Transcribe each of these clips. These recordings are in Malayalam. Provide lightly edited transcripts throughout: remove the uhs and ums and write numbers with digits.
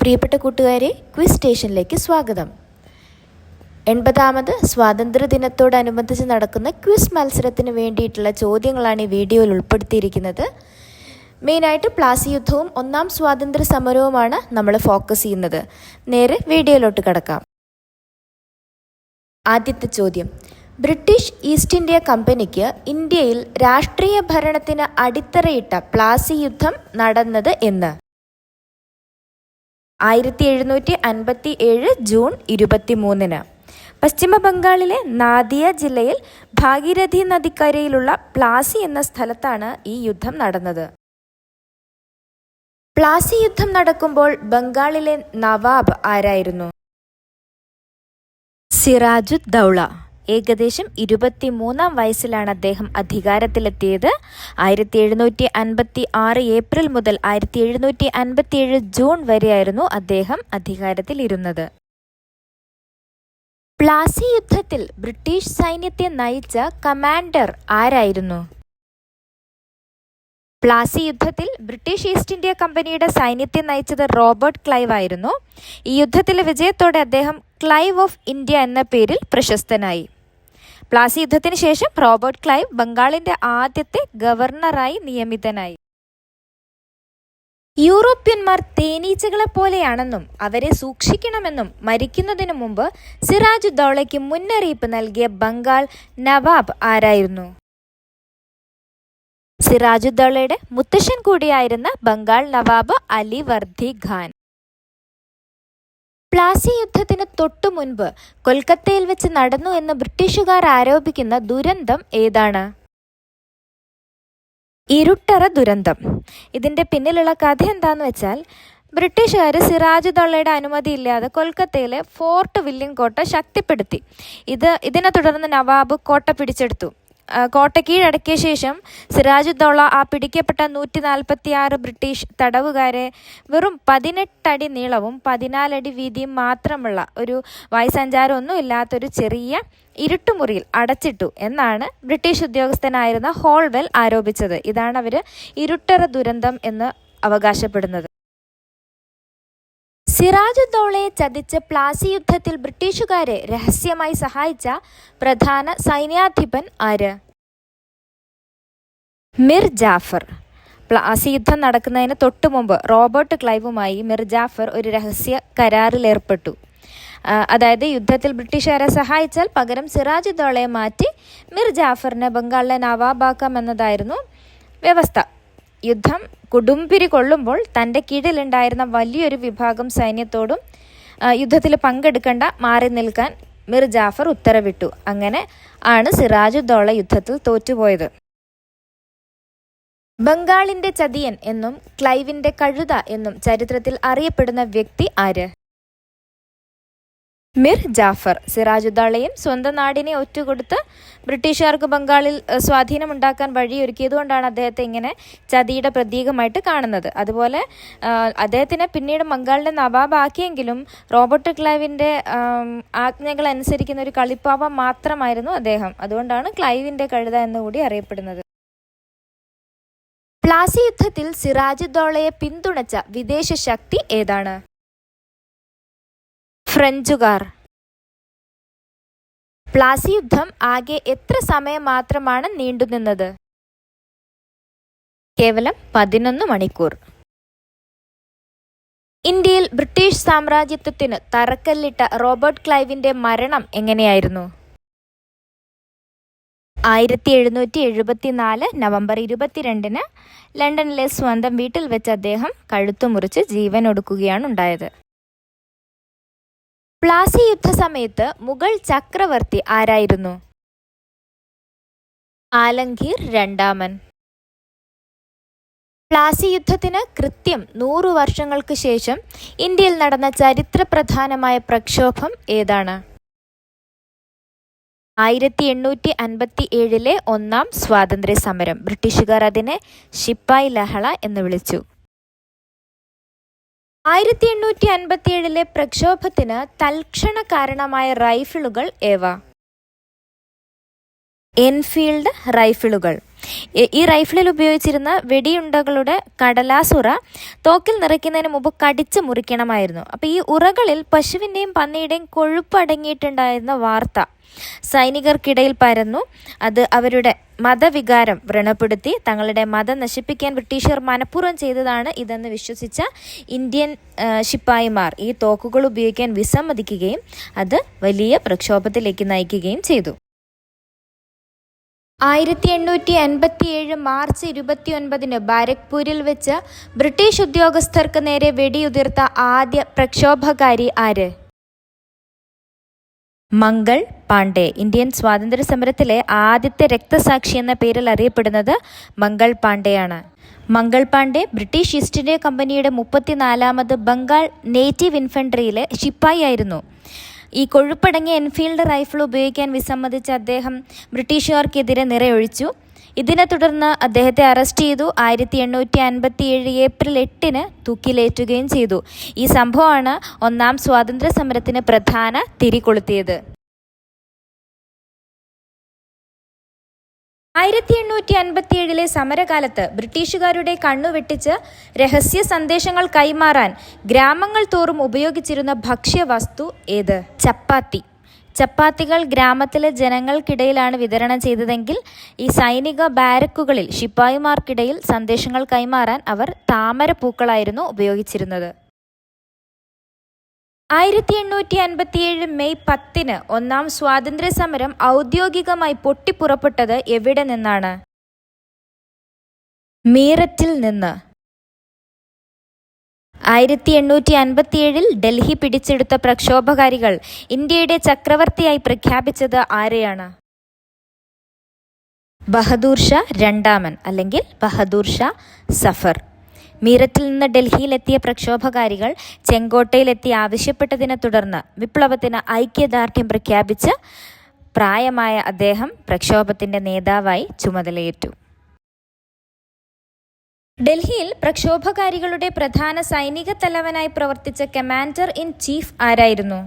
പ്രിയപ്പെട്ട കൂട്ടുകാരെ, ക്വിസ് സ്റ്റേഷനിലേക്ക് സ്വാഗതം. 80ാമത് സ്വാതന്ത്ര്യദിനത്തോടനുബന്ധിച്ച് നടക്കുന്ന ക്വിസ് മത്സരത്തിന് വേണ്ടിയിട്ടുള്ള ചോദ്യങ്ങളാണ് ഈ വീഡിയോയിൽ ഉൾപ്പെടുത്തിയിരിക്കുന്നത്. മെയിനായിട്ട് പ്ലാസി യുദ്ധവും ഒന്നാം സ്വാതന്ത്ര്യ സമരവുമാണ് നമ്മൾ ഫോക്കസ് ചെയ്യുന്നത്. നേരെ വീഡിയോയിലോട്ട് കടക്കാം. ആദ്യത്തെ ചോദ്യം: ബ്രിട്ടീഷ് ഈസ്റ്റ് ഇന്ത്യ കമ്പനിക്ക് ഇന്ത്യയിൽ രാഷ്ട്രീയ ഭരണത്തിന് അടിത്തറയിട്ട പ്ലാസി യുദ്ധം നടന്നത് എന്ന്? 1757 ജൂൺ 23. പശ്ചിമ ബംഗാളിലെ നാദിയ ജില്ലയിൽ ഭാഗീരഥി നദിക്കരയിലുള്ള പ്ലാസി എന്ന സ്ഥലത്താണ് ഈ യുദ്ധം നടന്നത്. പ്ലാസി യുദ്ധം നടക്കുമ്പോൾ ബംഗാളിലെ നവാബ് ആരായിരുന്നു? സിറാജുദ്ദൗള. ഏകദേശം 23-ാം വയസ്സിലാണ് അദ്ദേഹം അധികാരത്തിലെത്തിയത്. 1756 ഏപ്രിൽ മുതൽ 1757 ജൂൺ വരെയായിരുന്നു അദ്ദേഹം അധികാരത്തിലിരുന്നത്. പ്ലാസി യുദ്ധത്തിൽ ബ്രിട്ടീഷ് സൈന്യത്തെ നയിച്ച കമാൻഡർ ആരായിരുന്നു? പ്ലാസി യുദ്ധത്തിൽ ബ്രിട്ടീഷ് ഈസ്റ്റ് ഇന്ത്യ കമ്പനിയുടെ സൈന്യത്തെ നയിച്ചത് റോബർട്ട് ക്ലൈവ് ആയിരുന്നു. ഈ യുദ്ധത്തിലെ വിജയത്തോടെ അദ്ദേഹം ക്ലൈവ് ഓഫ് ഇന്ത്യ എന്ന പേരിൽ പ്രശസ്തനായി. പ്ലാസി യുദ്ധത്തിന് ശേഷം റോബർട്ട് ക്ലൈവ് ബംഗാളിന്റെ ആദ്യത്തെ ഗവർണറായി നിയമിതനായി. യൂറോപ്യന്മാർ തേനീച്ചകളെ പോലെയാണെന്നും അവരെ സൂക്ഷിക്കണമെന്നും മരിക്കുന്നതിനു മുമ്പ് സിറാജുദ്ദൗളയ്ക്ക് മുന്നറിയിപ്പ് നൽകിയ ബംഗാൾ നവാബ് ആരായിരുന്നു? സിറാജുദ്ദൗളയുടെ മുത്തശ്ശൻ കൂടിയായിരുന്ന ബംഗാൾ നവാബ് അലി വർദ്ധി ഖാൻ. പ്ലാസി യുദ്ധത്തിന് തൊട്ടു മുൻപ് കൊൽക്കത്തയിൽ വെച്ച് നടന്നു എന്ന് ബ്രിട്ടീഷുകാർ ആരോപിക്കുന്ന ദുരന്തം ഏതാണ്? ഇരുട്ടറ ദുരന്തം. ഇതിന്റെ പിന്നിലുള്ള കഥ എന്താന്ന് വെച്ചാൽ, ബ്രിട്ടീഷുകാർ സിറാജുദ്ദൗളയുടെ അനുമതിയില്ലാതെ കൊൽക്കത്തയിലെ ഫോർട്ട് വില്യം കോട്ട ശക്തിപ്പെടുത്തി. ഇതിനെ തുടർന്ന് നവാബ് കോട്ട പിടിച്ചെടുത്തു. കോട്ട കീഴടക്കിയ ശേഷം സിറാജുദ്ദൗള ആ പിടിക്കപ്പെട്ട 146 ബ്രിട്ടീഷ് തടവുകാരെ വെറും 18 അടി നീളവും 14 അടി വീതിയും മാത്രമുള്ള ഒരു വായുസഞ്ചാരമൊന്നും ഇല്ലാത്തൊരു ചെറിയ ഇരുട്ടുമുറിയിൽ അടച്ചിട്ടു എന്നാണ് ബ്രിട്ടീഷ് ഉദ്യോഗസ്ഥനായിരുന്ന ഹോൾവെൽ ആരോപിച്ചത്. ഇതാണ് അവർ ഇരുട്ടറ ദുരന്തം എന്ന് അവകാശപ്പെടുന്നത്. സിറാജുദ്ദൗളയെ ചതിച്ച് പ്ലാസി യുദ്ധത്തിൽ ബ്രിട്ടീഷുകാരെ രഹസ്യമായി സഹായിച്ച പ്രധാന സൈന്യാധിപൻ ആര്? മിർ ജാഫർ. പ്ലാസി യുദ്ധം നടക്കുന്നതിന് തൊട്ടു മുമ്പ് റോബർട്ട് ക്ലൈവുമായി മിർ ജാഫർ ഒരു രഹസ്യ കരാറിലേർപ്പെട്ടു. അതായത് യുദ്ധത്തിൽ ബ്രിട്ടീഷുകാരെ സഹായിച്ചാൽ പകരം സിറാജുദ്ദൗളയെ മാറ്റി മിർ ജാഫറിനെ ബംഗാളിലെ നവാബാക്കാം എന്നതായിരുന്നു വ്യവസ്ഥ. യുദ്ധം കൊടുമ്പിരി കൊള്ളുമ്പോൾ തൻ്റെ കീഴിലുണ്ടായിരുന്ന വലിയൊരു വിഭാഗം സൈന്യത്തോടും യുദ്ധത്തിൽ പങ്കെടുക്കേണ്ട, മാറി നിൽക്കാൻ മിർ ജാഫർ ഉത്തരവിട്ടു. അങ്ങനെ ആണ് സിറാജുദ്ദൗള യുദ്ധത്തിൽ തോറ്റുപോയത്. ബംഗാളിന്റെ ചതിയൻ എന്നും ക്ലൈവിന്റെ കഴുത എന്നും ചരിത്രത്തിൽ അറിയപ്പെടുന്ന വ്യക്തി ആര്? മിർ ജാഫർ. സിറാജുദ്ദൗളയും സ്വന്തം നാടിനെ ഒറ്റുകൊടുത്ത് ബ്രിട്ടീഷുകാർക്ക് ബംഗാളിൽ സ്വാധീനമുണ്ടാക്കാൻ വഴിയൊരുക്കിയതുകൊണ്ടാണ് അദ്ദേഹത്തെ ഇങ്ങനെ ചതിയുടെ പ്രതീകമായിട്ട് കാണുന്നത്. അതുപോലെ അദ്ദേഹത്തിനെ പിന്നീട് ബംഗാളിന്റെ നവാബാക്കിയെങ്കിലും റോബർട്ട് ക്ലൈവിന്റെ ആജ്ഞകൾ അനുസരിക്കുന്ന ഒരു കളിപ്പാവ മാത്രമായിരുന്നു അദ്ദേഹം. അതുകൊണ്ടാണ് ക്ലൈവിന്റെ കഴുത എന്നുകൂടി അറിയപ്പെടുന്നത്. പ്ലാസി യുദ്ധത്തിൽ സിറാജുദ്ദൗളയെ പിന്തുണച്ച വിദേശ ശക്തി ഏതാണ്? ഫ്രഞ്ചുകാർ. പ്ലാസി യുദ്ധം ആകെ എത്ര സമയം മാത്രമാണ് നീണ്ടുനിന്നത്? കേവലം 11 മണിക്കൂർ. ഇന്ത്യയിൽ ബ്രിട്ടീഷ് സാമ്രാജ്യത്വത്തിന് തറക്കല്ലിട്ട റോബർട്ട് ക്ലൈവിന്റെ മരണം എങ്ങനെയായിരുന്നു? 1774 നവംബർ 22 ലണ്ടനിലെ സ്വന്തം വീട്ടിൽ വെച്ച് അദ്ദേഹം കഴുത്തുമുറിച്ച് ജീവനൊടുക്കുകയാണ് ഉണ്ടായത്. പ്ലാസി യുദ്ധ സമയത്ത് മുഗൾ ചക്രവർത്തി ആരായിരുന്നു? ആലംഗീർ രണ്ടാമൻ. പ്ലാസി യുദ്ധത്തിന് കൃത്യം 100 വർഷങ്ങൾക്ക് ശേഷം ഇന്ത്യയിൽ നടന്ന ചരിത്രപ്രധാനമായ പ്രക്ഷോഭം ഏതാണ്? 1857 ഒന്നാം സ്വാതന്ത്ര്യ സമരം. ബ്രിട്ടീഷുകാർ അതിനെ ശിപ്പായി ലഹള എന്ന് വിളിച്ചു. 1857 പ്രക്ഷോഭത്തിന് തൽക്ഷണ കാരണമായ റൈഫിളുകൾ ഏവ? എൻഫീൽഡ് റൈഫിളുകൾ. ഈ റൈഫിളിൽ ഉപയോഗിച്ചിരുന്ന വെടിയുണ്ടകളുടെ കടലാസുറ തോക്കിൽ നിറയ്ക്കുന്നതിന് മുമ്പ് കടിച്ച് മുറിക്കണമായിരുന്നു. അപ്പോൾ ഈ ഉറകളിൽ പശുവിൻ്റെയും പന്നിയുടെയും കൊഴുപ്പ് അടങ്ങിയിട്ടുണ്ടായിരുന്ന വാർത്ത സൈനികർക്കിടയിൽ പരന്നു. അത് അവരുടെ മതവികാരം വ്രണപ്പെടുത്തി. തങ്ങളുടെ മതം നശിപ്പിക്കാൻ ബ്രിട്ടീഷുകാർ മനഃപൂർവ്വം ചെയ്തതാണ് ഇതെന്ന് വിശ്വസിച്ച ഇന്ത്യൻ ശിപ്പായിമാർ ഈ തോക്കുകൾ ഉപയോഗിക്കാൻ വിസമ്മതിക്കുകയും അത് വലിയ പ്രക്ഷോഭത്തിലേക്ക് നയിക്കുകയും ചെയ്തു. 1857 മാർച്ച് 29 ബാരക്പൂരിൽ വെച്ച് ബ്രിട്ടീഷ് ഉദ്യോഗസ്ഥർക്ക് നേരെ വെടിയുതിർത്ത ആദ്യ പ്രക്ഷോഭകാരി ആര്? മംഗൾ പാണ്ഡെ. ഇന്ത്യൻ സ്വാതന്ത്ര്യ സമരത്തിലെ ആദ്യത്തെ രക്തസാക്ഷി എന്ന പേരിൽ അറിയപ്പെടുന്നത് മംഗൾ പാണ്ഡെയാണ്. Mangal Pandey British East India കമ്പനിയുടെ 34ാമത് ബംഗാൾ നേറ്റീവ് ഇൻഫൻട്രിയിലെ ശിപ്പായി ആയിരുന്നു. ഈ കൊഴുപ്പടങ്ങിയ എൻഫീൽഡ് റൈഫിൾ ഉപയോഗിക്കാൻ വിസമ്മതിച്ച അദ്ദേഹം ബ്രിട്ടീഷുകാർക്കെതിരെ നിറയൊഴിച്ചു. ഇതിനെ തുടർന്ന് അദ്ദേഹത്തെ അറസ്റ്റ് ചെയ്തു. 1857 ഏപ്രിൽ 8 തൂക്കിലേറ്റുകയും ചെയ്തു. ഈ സംഭവമാണ് ഒന്നാം സ്വാതന്ത്ര്യ സമരത്തിന് പ്രധാന തിരികൊളുത്തിയത്. 1857 സമരകാലത്ത് ബ്രിട്ടീഷുകാരുടെ കണ്ണുവെട്ടിച്ച് രഹസ്യ സന്ദേശങ്ങൾ കൈമാറാൻ ഗ്രാമങ്ങൾ തോറും ഉപയോഗിച്ചിരുന്ന ഭക്ഷ്യവസ്തു ഏത്? ചപ്പാത്തി. ചപ്പാത്തികൾ ഗ്രാമത്തിലെ ജനങ്ങൾക്കിടയിലാണ് വിതരണം ചെയ്തതെങ്കിൽ ഈ സൈനിക ബാരക്കുകളിൽ ശിപ്പായിമാർക്കിടയിൽ സന്ദേശങ്ങൾ കൈമാറാൻ അവർ താമരപ്പൂക്കളായിരുന്നു ഉപയോഗിച്ചിരുന്നത്. 1857 മെയ് 10 ഒന്നാം സ്വാതന്ത്ര്യ സമരം ഔദ്യോഗികമായി പൊട്ടിപ്പുറപ്പെട്ടത് എവിടെ നിന്നാണ്? മീററ്റിൽ നിന്ന്. 1857 ഡൽഹി പിടിച്ചെടുത്ത പ്രക്ഷോഭകാരികൾ ഇന്ത്യയുടെ ചക്രവർത്തിയായി പ്രഖ്യാപിച്ചത് ആരെയാണ്? ബഹദൂർ ഷാ രണ്ടാമൻ അല്ലെങ്കിൽ ബഹദൂർ ഷാ സഫർ. മീററ്റിൽ നിന്ന് ഡൽഹിയിലെത്തിയ പ്രക്ഷോഭകാരികൾ ചെങ്കോട്ടയിലെത്തി ആവശ്യപ്പെട്ടതിനെ തുടർന്ന് വിപ്ലവത്തിന് ഐക്യദാർഢ്യം പ്രഖ്യാപിച്ച് പ്രായമായ അദ്ദേഹം പ്രക്ഷോഭത്തിന്റെ നേതാവായി ചുമതലയേറ്റു. ഡൽഹിയിൽ പ്രക്ഷോഭകാരികളുടെ പ്രധാന സൈനിക തലവനായി പ്രവർത്തിച്ച കമാൻഡർ ഇൻ ചീഫ് ആരായിരുന്നു?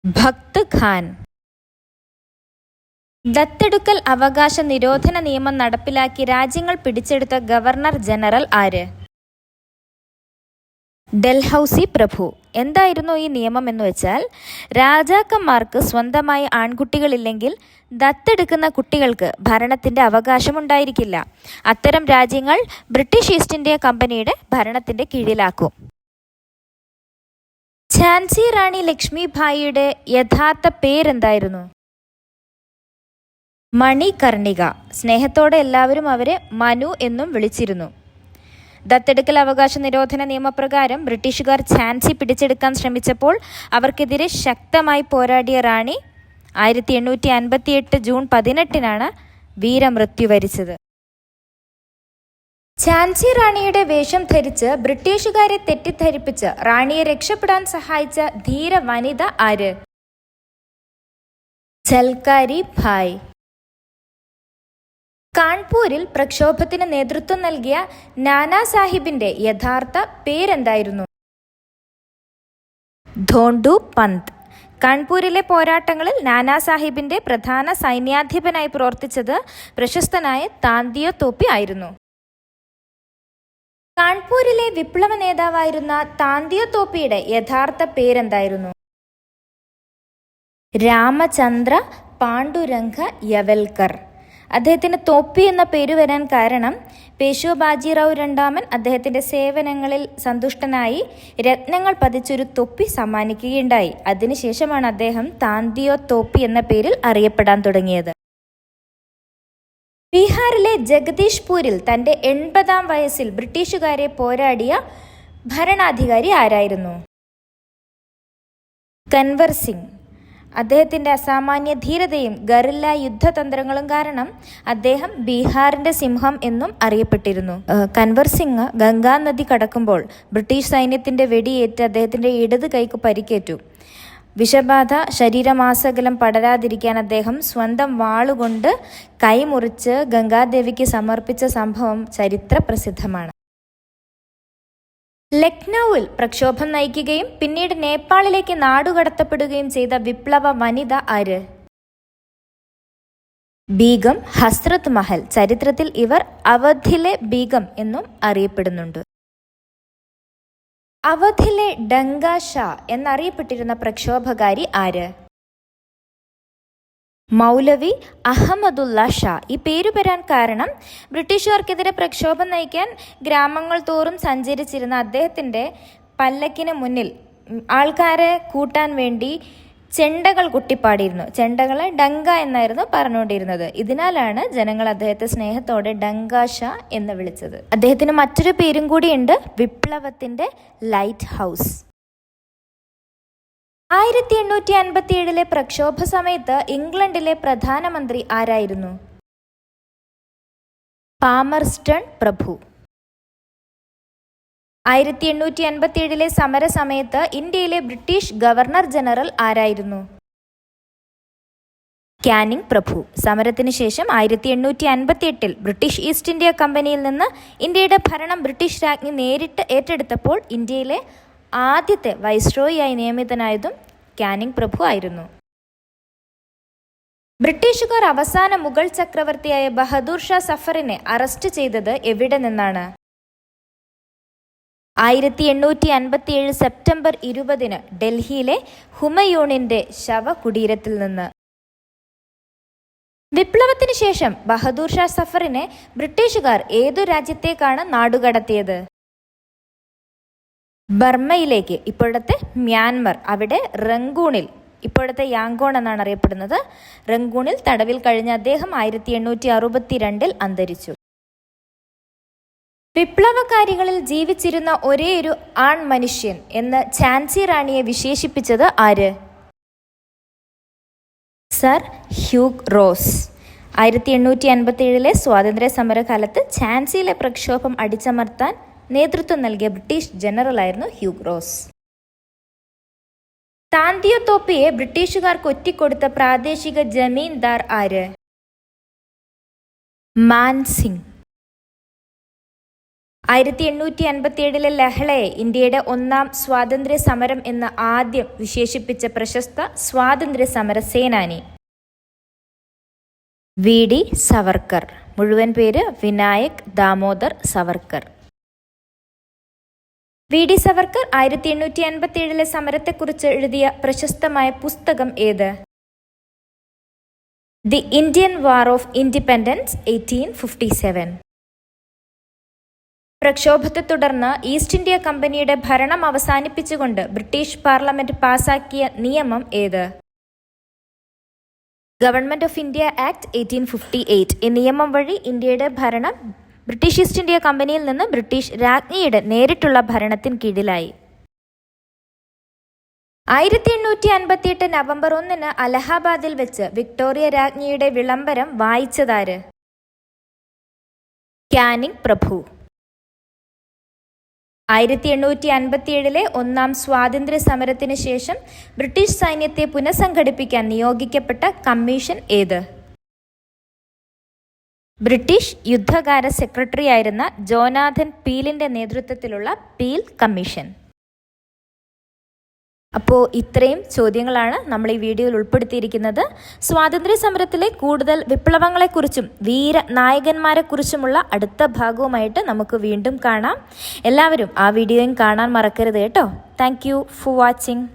ഭക്ത് ഖാൻ. ദത്തെടുക്കൽ അവകാശ നിരോധന നിയമം നടപ്പിലാക്കി രാജ്യങ്ങൾ പിടിച്ചെടുത്ത ഗവർണർ ജനറൽ ആര്? ഡൽഹൌസി പ്രഭു. എന്തായിരുന്നു ഈ നിയമം എന്ന് വെച്ചാൽ, രാജാക്കന്മാർക്ക് സ്വന്തമായി ആൺകുട്ടികളില്ലെങ്കിൽ ദത്തെടുക്കുന്ന കുട്ടികൾക്ക് ഭരണത്തിന്റെ അവകാശമുണ്ടായിരിക്കില്ല. അത്തരം രാജ്യങ്ങൾ ബ്രിട്ടീഷ് ഈസ്റ്റ് ഇന്ത്യ കമ്പനിയുടെ ഭരണത്തിന്റെ കീഴിലാക്കും. ഝാൻസി റാണി ലക്ഷ്മിഭായിയുടെ യഥാർത്ഥ പേരെന്തായിരുന്നു? മണികർണിക. സ്നേഹത്തോടെ എല്ലാവരും അവരെ മനു എന്നും വിളിച്ചിരുന്നു. ദത്തെടുക്കൽ അവകാശ നിരോധന നിയമപ്രകാരം ബ്രിട്ടീഷുകാർ ഝാൻസി പിടിച്ചെടുക്കാൻ ശ്രമിച്ചപ്പോൾ അവർക്കെതിരെ ശക്തമായി പോരാടിയ റാണി 1858 ജൂൺ 18 വീരമൃത്യു വരിച്ചത്. ഝാൻസി റാണിയുടെ വേഷം ധരിച്ച് ബ്രിട്ടീഷുകാരെ തെറ്റിദ്ധരിപ്പിച്ച് റാണിയെ രക്ഷപ്പെടാൻ സഹായിച്ച ധീര വനിത ആര്? ഝൽക്കാരി ഭായ്. കാൺപൂരിൽ പ്രക്ഷോഭത്തിന് നേതൃത്വം നൽകിയ നാനാ സാഹിബിന്റെ യഥാർത്ഥ പേരെന്തായിരുന്നു? ധോണ്ടു പന്ത്. കാൺപൂരിലെ പോരാട്ടങ്ങളിൽ നാനാ സാഹിബിന്റെ പ്രധാന സൈന്യാധിപനായി പ്രവർത്തിച്ചത് പ്രശസ്തനായ താന്തിയോ തോപ്പി ആയിരുന്നു. കാൺപൂരിലെ വിപ്ലവ നേതാവായിരുന്ന താന്തിയോ തോപ്പിയുടെ യഥാർത്ഥ പേരെന്തായിരുന്നു? രാമചന്ദ്ര പാണ്ഡുരംഗ യവൽക്കർ. അദ്ദേഹത്തിന് തോപ്പി എന്ന പേര് വരാൻ കാരണം പേഷ്വ ബാജിറാവു രണ്ടാമൻ അദ്ദേഹത്തിന്റെ സേവനങ്ങളിൽ സന്തുഷ്ടനായി രത്നങ്ങൾ പതിച്ചൊരു തൊപ്പി സമ്മാനിക്കുകയുണ്ടായി. അതിനുശേഷമാണ് അദ്ദേഹം താന്തിയോ തോപ്പി എന്ന പേരിൽ അറിയപ്പെടാൻ തുടങ്ങിയത്. ബീഹാറിലെ ജഗദീഷ്പൂരിൽ തന്റെ 80ാം വയസ്സിൽ ബ്രിട്ടീഷുകാരെ പോരാടിയ ഭരണാധികാരി ആരായിരുന്നു? കൻവർ സിംഗ്. അദ്ദേഹത്തിന്റെ അസാമാന്യ ധീരതയും ഗറില്ല യുദ്ധതന്ത്രങ്ങളും കാരണം അദ്ദേഹം ബീഹാറിന്റെ സിംഹം എന്നും അറിയപ്പെട്ടിരുന്നു. കൻവർ സിംഗ് ഗംഗാ നദി കടക്കുമ്പോൾ ബ്രിട്ടീഷ് സൈന്യത്തിന്റെ വെടിയേറ്റ് അദ്ദേഹത്തിന്റെ ഇടത് കൈക്ക് പരിക്കേറ്റു. വിഷബാധ ശരീരമാസകലം പടരാതിരിക്കാൻ അദ്ദേഹം സ്വന്തം വാളുകൊണ്ട് കൈമുറിച്ച് ഗംഗാദേവിക്ക് സമർപ്പിച്ച സംഭവം ചരിത്ര പ്രസിദ്ധമാണ്. ലക്നൌവിൽ പ്രക്ഷോഭം നയിക്കുകയും പിന്നീട് നേപ്പാളിലേക്ക് നാടുകടത്തപ്പെടുകയും ചെയ്ത വിപ്ലവ വനിത ആര്? ബീഗം ഹസ്രത്ത് മഹൽ. ചരിത്രത്തിൽ ഇവർ അവധിലെ ബീഗം എന്നും അറിയപ്പെടുന്നുണ്ട്. അവധിലെ ഡങ്ക ഷാ എന്നറിയപ്പെട്ടിരുന്ന പ്രക്ഷോഭകാരി ആര്? മൗലവി അഹമ്മദുള്ള ഷാ. ഈ പേരു വരാൻ കാരണം ബ്രിട്ടീഷുകാർക്കെതിരെ പ്രക്ഷോഭം നയിക്കാൻ ഗ്രാമങ്ങൾ തോറും സഞ്ചരിച്ചിരുന്ന അദ്ദേഹത്തിൻ്റെ പല്ലക്കിന് മുന്നിൽ ആൾക്കാരെ കൂട്ടാൻ വേണ്ടി ചെണ്ടകൾ കൊട്ടിപ്പാടിയിരുന്നു. ചെണ്ടകളെ ഡങ്ക എന്നായിരുന്നു പറഞ്ഞുകൊണ്ടിരുന്നത്. ഇതിനാലാണ് ജനങ്ങൾ അദ്ദേഹത്തെ സ്നേഹത്തോടെ ഡങ്ക ഷാ എന്ന് വിളിച്ചത്. അദ്ദേഹത്തിന് മറ്റൊരു പേരും കൂടിയുണ്ട്, വിപ്ലവത്തിന്റെ ലൈറ്റ് ഹൗസ്. 1857 പ്രക്ഷോഭ സമയത്ത് ഇംഗ്ലണ്ടിലെ പ്രധാനമന്ത്രി ആരായിരുന്നു? പാമർസ്റ്റൺ പ്രഭു. 1857 സമരസമയത്ത് ഇന്ത്യയിലെ ബ്രിട്ടീഷ് ഗവർണർ ജനറൽ ആരായിരുന്നു? കാനിങ് പ്രഭു. സമരത്തിന് ശേഷം 1858 ബ്രിട്ടീഷ് ഈസ്റ്റ് ഇന്ത്യ കമ്പനിയിൽ നിന്ന് ഇന്ത്യയുടെ ഭരണം ബ്രിട്ടീഷ് രാജ്ഞി നേരിട്ട് ഏറ്റെടുത്തപ്പോൾ ഇന്ത്യയിലെ ആദ്യത്തെ വൈസ്രോയിയായി നിയമിതനായതും കാനിങ് പ്രഭു ആയിരുന്നു. ബ്രിട്ടീഷുകാർ അവസാന മുഗൾ ചക്രവർത്തിയായ ബഹദൂർ ഷാ സഫറിനെ അറസ്റ്റ് ചെയ്തത് എവിടെ നിന്നാണ്? 1857 സെപ്റ്റംബർ 20 ഡൽഹിയിലെ ഹുമയൂണിന്റെ ശവകുടീരത്തിൽ നിന്ന്. വിപ്ലവത്തിന് ശേഷം ബഹദൂർ ഷാ സഫറിനെ ബ്രിട്ടീഷുകാർ ഏതു രാജ്യത്തേക്കാണ് നാടുകടത്തിയത്? ബർമ്മയിലേക്ക്, ഇപ്പോഴത്തെ മ്യാൻമർ. അവിടെ റങ്കൂണിൽ, ഇപ്പോഴത്തെ യാങ്കോൺ എന്നാണ് അറിയപ്പെടുന്നത്, റങ്കൂണിൽ തടവിൽ കഴിഞ്ഞ അദ്ദേഹം 1862 അന്തരിച്ചു. വിപ്ലവകാരികളിൽ ജീവിച്ചിരുന്ന ഒരേയൊരു ആൺ മനുഷ്യൻ എന്ന് ഝാൻസി റാണിയെ വിശേഷിപ്പിച്ചത് ആര്? Sir ഹ്യൂഗ് rose. 1857 സ്വാതന്ത്ര്യ സമരകാലത്ത് ഝാൻസിയിലെ പ്രക്ഷോഭം അടിച്ചമർത്താൻ നേതൃത്വം നൽകിയ ബ്രിട്ടീഷ് ജനറലായിരുന്നു ഹ്യൂഗ് റോസ്. താന്തിയോ തോപ്പിയെ ബ്രിട്ടീഷുകാർക്ക് ഒറ്റിക്കൊടുത്ത പ്രാദേശിക ജമീന്ദാർ ആര്? മാൻ സിംഗ്. 1857 ലഹളയെ ഇന്ത്യയുടെ ഒന്നാം സ്വാതന്ത്ര്യ സമരം എന്ന് ആദ്യം വിശേഷിപ്പിച്ച പ്രശസ്ത സ്വാതന്ത്ര്യ സമര സേനാനി? V D Savarkar. മുഴുവൻ പേര് വിനായക് ദാമോദർ സവർക്കർ. വി ഡി സവർക്കർ 1857 സമരത്തെക്കുറിച്ച് എഴുതിയ പ്രശസ്തമായ പുസ്തകം ഏത്? The Indian war of independence 1857. പ്രക്ഷോഭത്തെ തുടർന്ന് ഈസ്റ്റ് ഇന്ത്യ കമ്പനിയുടെ ഭരണം അവസാനിപ്പിച്ചുകൊണ്ട് ബ്രിട്ടീഷ് പാർലമെന്റ് പാസാക്കിയ നിയമം ഏത്? Government of India act 1858. ഈ നിയമം വഴി ഇന്ത്യയുടെ ഭരണം ബ്രിട്ടീഷ് ഈസ്റ്റ് ഇന്ത്യ കമ്പനിയിൽ നിന്ന് ബ്രിട്ടീഷ് രാജ്ഞിയുടെ നേരിട്ടുള്ള ഭരണത്തിന് കീഴിലായി. 1858 നവംബർ 1 അലഹാബാദിൽ വെച്ച് വിക്ടോറിയ രാജ്ഞിയുടെ വിളംബരം വായിച്ചതാര്? കാനിങ് പ്രഭു. 1857 ഒന്നാം സ്വാതന്ത്ര്യ സമരത്തിന് ശേഷം ബ്രിട്ടീഷ് സൈന്യത്തെ പുനഃസംഘടിപ്പിക്കാൻ നിയോഗിക്കപ്പെട്ട കമ്മീഷൻ ഏത്? ബ്രിട്ടീഷ് യുദ്ധകാല സെക്രട്ടറിയായിരുന്ന ജോനാഥൻ പീലിന്റെ നേതൃത്വത്തിലുള്ള പീൽ കമ്മീഷൻ. അപ്പോൾ ഇത്രയും ചോദ്യങ്ങളാണ് നമ്മൾ ഈ വീഡിയോയിൽ ഉൾപ്പെടുത്തിയിരിക്കുന്നത്. സ്വാതന്ത്ര്യ സമരത്തിലെ കൂടുതൽ വിപ്ലവങ്ങളെക്കുറിച്ചും വീര നായകന്മാരെക്കുറിച്ചുമുള്ള അടുത്ത ഭാഗവുമായിട്ട് നമുക്ക് വീണ്ടും കാണാം. എല്ലാവരും ആ വീഡിയോയും കാണാൻ മറക്കരുത് കേട്ടോ. Thank you for watching.